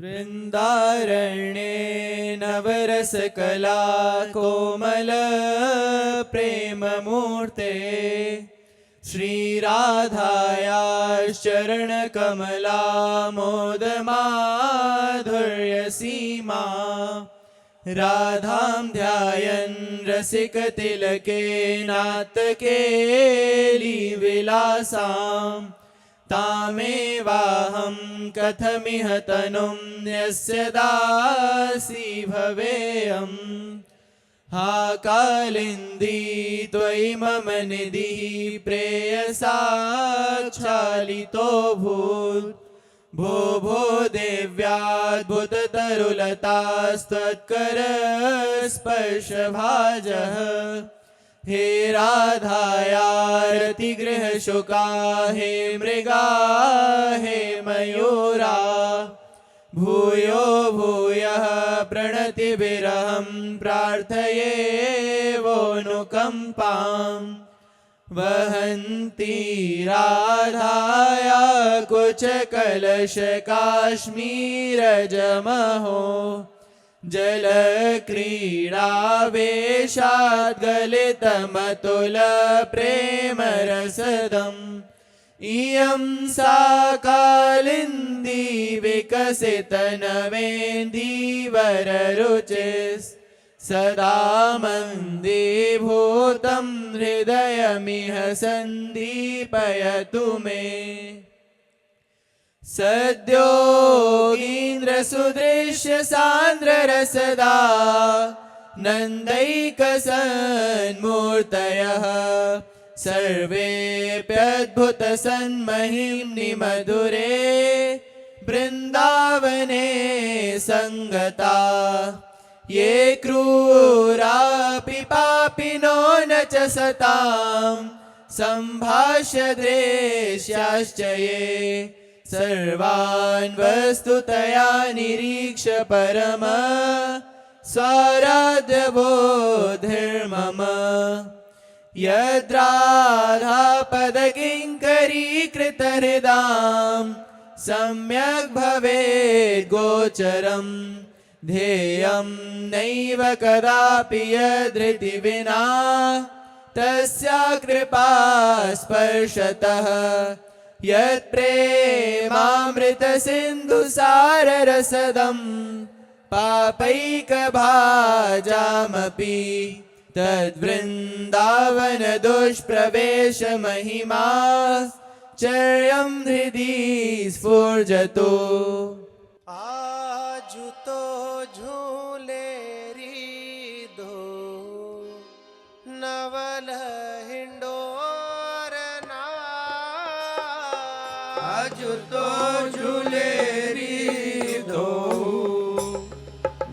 वृन्दारण्ये नवरसकला कोमल प्रेममूर्ते श्रीराधायाश्चरणकमला मोदमाधुर्यसीमा राधां ध्यायन् रसिकतिलकेनात्केलीविलासाम् तामेवाहं कथमिह तनुं यस्य दासी भवेयम् हा कालिन्दी त्वयि मम निधिः प्रेयसाक्षालितोऽभूत् भो भो देव्याद्भुततरुलतास्त्वत्करस्पर्शभाजः हे राधायारतिगृहशुका हे मृगा हे मयूरा भूयो भूयः प्रणतिभिरहं प्रार्थये वोऽनुकम्पां वहन्ती राधाया कुचकलशकाश्मीरजमहो जलक्रीडावेशात् गलितमतुलप्रेमरसदम् इयं सा कालिन्दी विकसितनवेन्दीवररुचिस् सदा मन्दीभूतं हृदयमिह सन्दीपयतु मे सद्योगीन्द्रसुदृश्य सान्द्ररसदा नन्दैकसन्मूर्तयः सर्वेऽप्यद्भुतसन्महिम्नि मधुरे वृन्दावने सङ्गता ये क्रूरापि पापिनो न च सतां सम्भाष्य द्वेष्याश्च ये सर्वान् वस्तुतया निरीक्ष्य परम स्वाराध्यबोधिर्मम यद्राधापदकिङ्करीकृतहृदां सम्यक् भवेत् गोचरम् ध्येयं नैव कदापि यद्धृति विना तस्या कृपा स्पर्शतः यत्प्रेमामृतसिन्धुसाररसदं पापैकभाजामपि तद्वृन्दावनदुष्प्रवेशमहिमा चर्यं हृदि स्फुर्जतो आजुतो झूले रीधो नवल हिंडोरना आजुतो झूले रीधो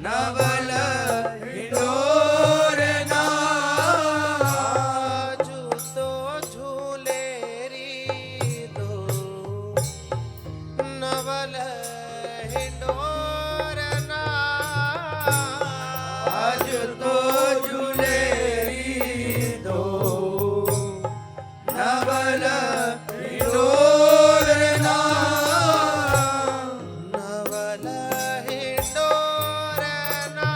नवल हिंडोरना आजुतो झूले रीधो नवल हिंडोरना आजुतो झूले रीधो नवल हिंडोरना नवल हिंडोरना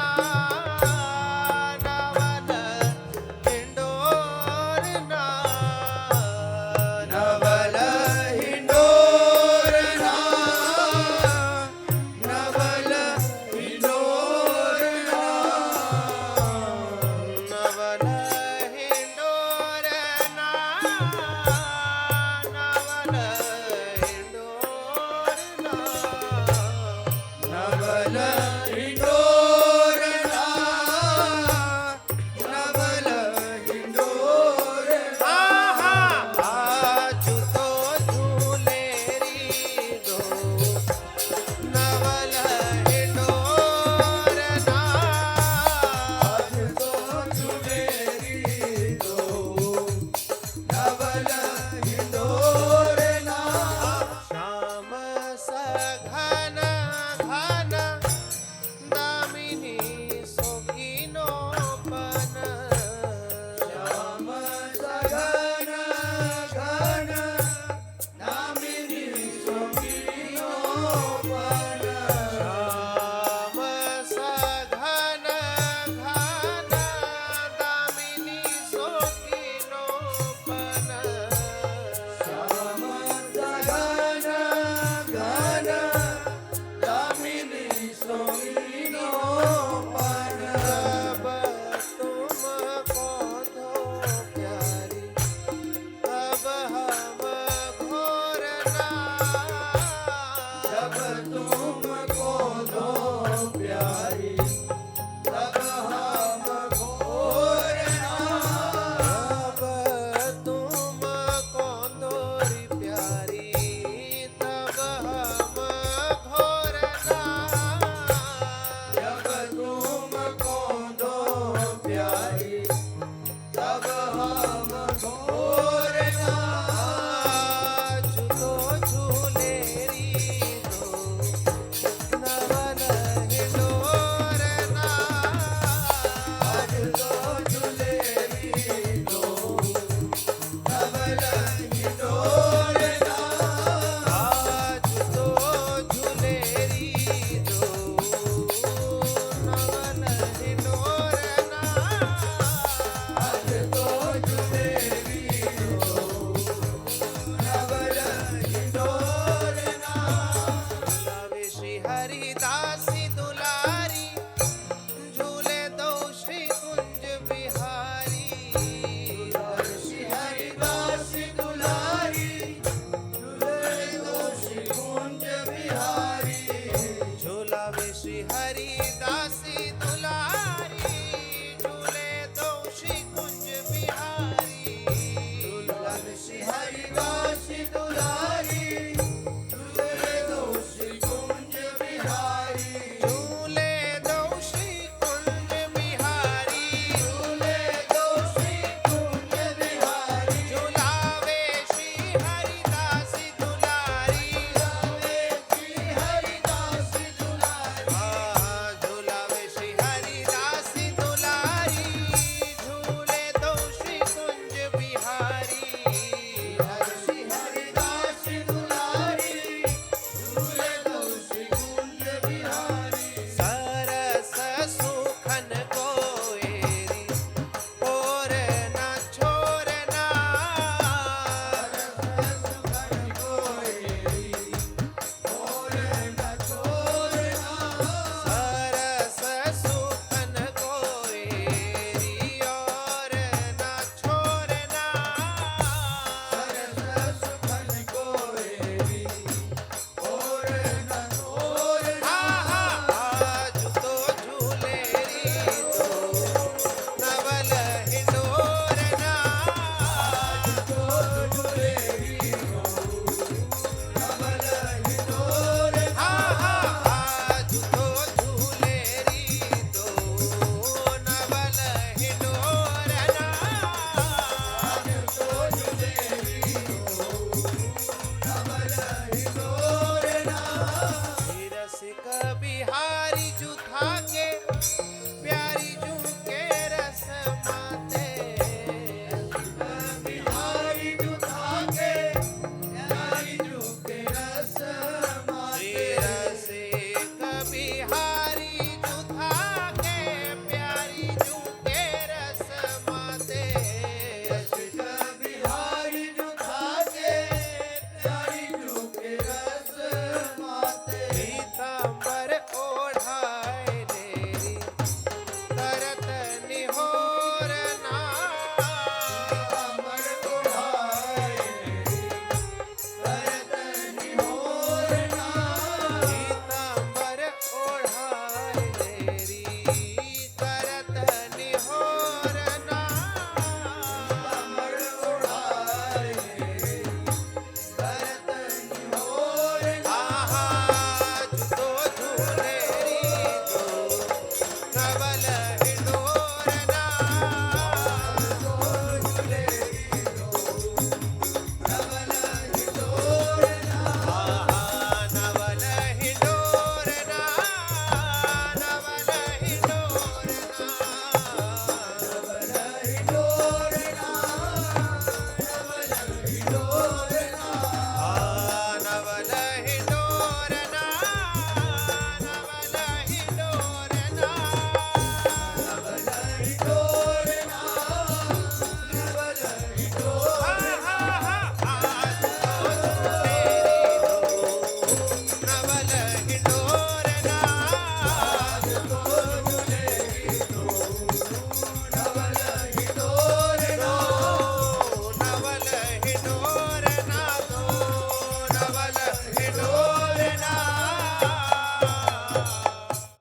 नवल हिंडोरना नवल हिंडोरना नवल हिंडोरना नवल हिंडोरना नवल हिंडोरना नवल हिंडोरना नवल हिंडोरना आजुतो झूले रीधो नवल हिंडोरना आजुतो झूले रीधो नवल हिंडोरना श्याम सघन घन हरिदासी दुलारी झूले दो श्री कुंज बिहारी श्री हरिदास दुलारी झूले दो श्री कुंज बिहारी झूलावे श्री हरिदासी दुलारी झूले दो श्री कुंज बिहारी श्री हरिदास दुलारी झूले दो श्री कुंज बिहारी झूले दो श्री कुंज बिहारी झूले दो श्री कुंज बिहारी झूलावे श्री हरिदासी दुलारी झूलावे श्री हरिदास दुलारी झूलावे श्री हरिदासी दुलारी झूले दो श्री कुंज बिहारी श्री हरिदास दुलारी झूले दो श्री कुंज बिहारी सरस सुखन कोएरी और न छोड़ना सुखन कोएरी और न छोड़ना सरस सुखन कोएरी और न छोड़ना सरस सुखन कोएरी और न छोड़ना आज तो झूलेरी तो नवल हिंडोरना तो झूलेरी हो कमल हिंडोरना आज तो झूलेरी तो नवल हिंडोरना तो झूलेरी हो कमल हिंडोरना रसिक बिहारी जुथा के प्यारी जू के रस माते बिहारी जुथा के प्यारी जू के रस माते रसिक बिहारी जुथा के प्यारी जू के रस माते रसिक बिहारी जुथा के प्यारी जू के रस माते पीतांबर ओढ़ाए लेरी करत निहोरना अमर उड़ाए करत निहोरना पीतांबर ओढ़ाए लेरी करत निहोरना अमर उड़ाए करत निहोरना आज तो झूले